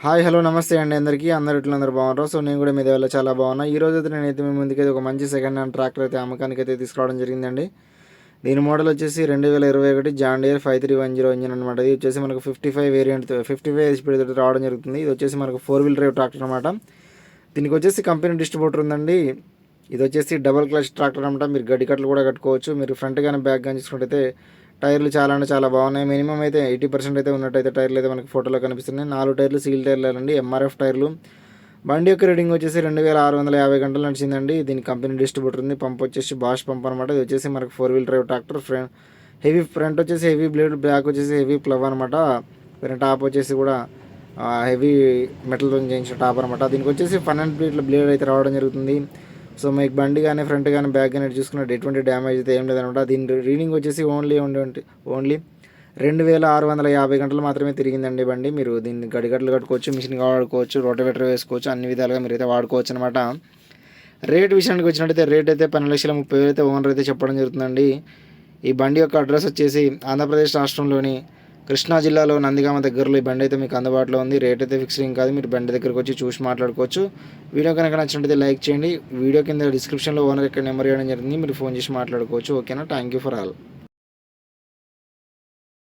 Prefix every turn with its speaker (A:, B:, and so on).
A: Hi hello నమస్తే అండి అందరికీ అందరూ బాగున్నారు. సో నేను కూడా మీ దగ్గర చాలా బాగున్నా. ఈ రోజు అయితే నేనైతే మీ ముందుకైతే ఒక మంచి సెకండ్ హ్యాండ్ ట్రాక్టర్ అయితే అమ్మకానికి అయితే తీసుకురావడం జరిగిందండి. దీని మోడల్ వచ్చేసి 2021 జాన్ డీర్ 5310 ఇంజిన్ అనమాట. ఇది వచ్చేసి మనకు 55 వేరియంట్ 55 హెచ్పీ తోటి రావడం జరుగుతుంది. ఇది వచ్చేసి మనకు 4 వీల్ డ్రైవ్ ట్రాక్టర్ అనమాట. దీనికి వచ్చేసి కంపెనీ డిస్ట్రిబ్యూటర్ ఉందండి. ఇది వచ్చేసి డబల్ క్లచ్ ట్రాక్టర్ అనమాట. మీరు గడ్డి కట్టలు కూడా కట్టుకోవచ్చు. మీరు ఫ్రంట్ కానీ బ్యాక్ కానీ చూసుకుంటే టైర్లు చాలా అంటే చాలా బాగున్నాయి. మినిమం అయితే 80% అయితే ఉన్నట్టయితే టైర్లు అయితే మనకి ఫోటోలో కనిపిస్తున్నాయి. 4 టైర్లు సీల్ టైర్లు అండి, ఎంఆర్ఎఫ్ టైర్లు. బండి యొక్క రీడింగ్ వచ్చేసి 2650 గంటలు నడిచిందండి. దీని కంపెనీ డిస్ట్రిబ్యూటర్ ఉంది. పంప్ వచ్చేసి బాష్ పంప్ అనమాట. ఇది వచ్చేసి మనకు 4 wheel drive tractor. Heavy front వచ్చేసి హెవీ బ్లేడ్, బ్యాక్ వచ్చేసి హెవీ ప్లవ్ అనమాట. టాప్ వచ్చేసి కూడా హెవీ మెటల్తో చేయించిన టాప్ అనమాట. దీనికి వచ్చేసి 12 ఫీట్ల బ్లేడ్ అయితే రావడం జరుగుతుంది. సో మీకు బండి కానీ ఫ్రంట్ కానీ బ్యాక్ కానీ చూసుకున్నట్టు ఎటువంటి డ్యామేజ్ అయితే ఏం లేదనమాట. దీని రీడింగ్ వచ్చేసి ఓన్లీ 2650 గంటలు మాత్రమే తిరిగిందండి బండి. మీరు దీన్ని గడిగట్లు కట్టుకోవచ్చు, మిషన్ వాడుకోవచ్చు, రోటవేటర్ వేసుకోవచ్చు, అన్ని విధాలుగా మీరైతే వాడుకోవచ్చు అనమాట. రేట్ విషయానికి వచ్చినట్టయితే రేట్ అయితే 12,30,000 అయితే ఓనర్ అయితే చెప్పడం జరుగుతుందండి. ఈ బండి యొక్క అడ్రస్ వచ్చేసి ఆంధ్రప్రదేశ్ రాష్ట్రంలోని కృష్ణా జిల్లాలో నందిగామ దగ్గరలో ఈ బండి అయితే మీకు అందుబాటులో ఉంది. రేట్ అయితే ఫిక్సింగ్ కాదు, మీరు బండి దగ్గరకు వచ్చి చూసి మాట్లాడుకోవచ్చు. వీడియో కనుక నచ్చినట్టయితే లైక్ చేయండి. వీడియో కింద డిస్క్రిప్షన్లో ఓనర్ యొక్క నెంబర్ ఇవ్వడం జరిగింది, మీరు ఫోన్ చేసి మాట్లాడుకోవచ్చు. ఓకేనా? Thank you for all.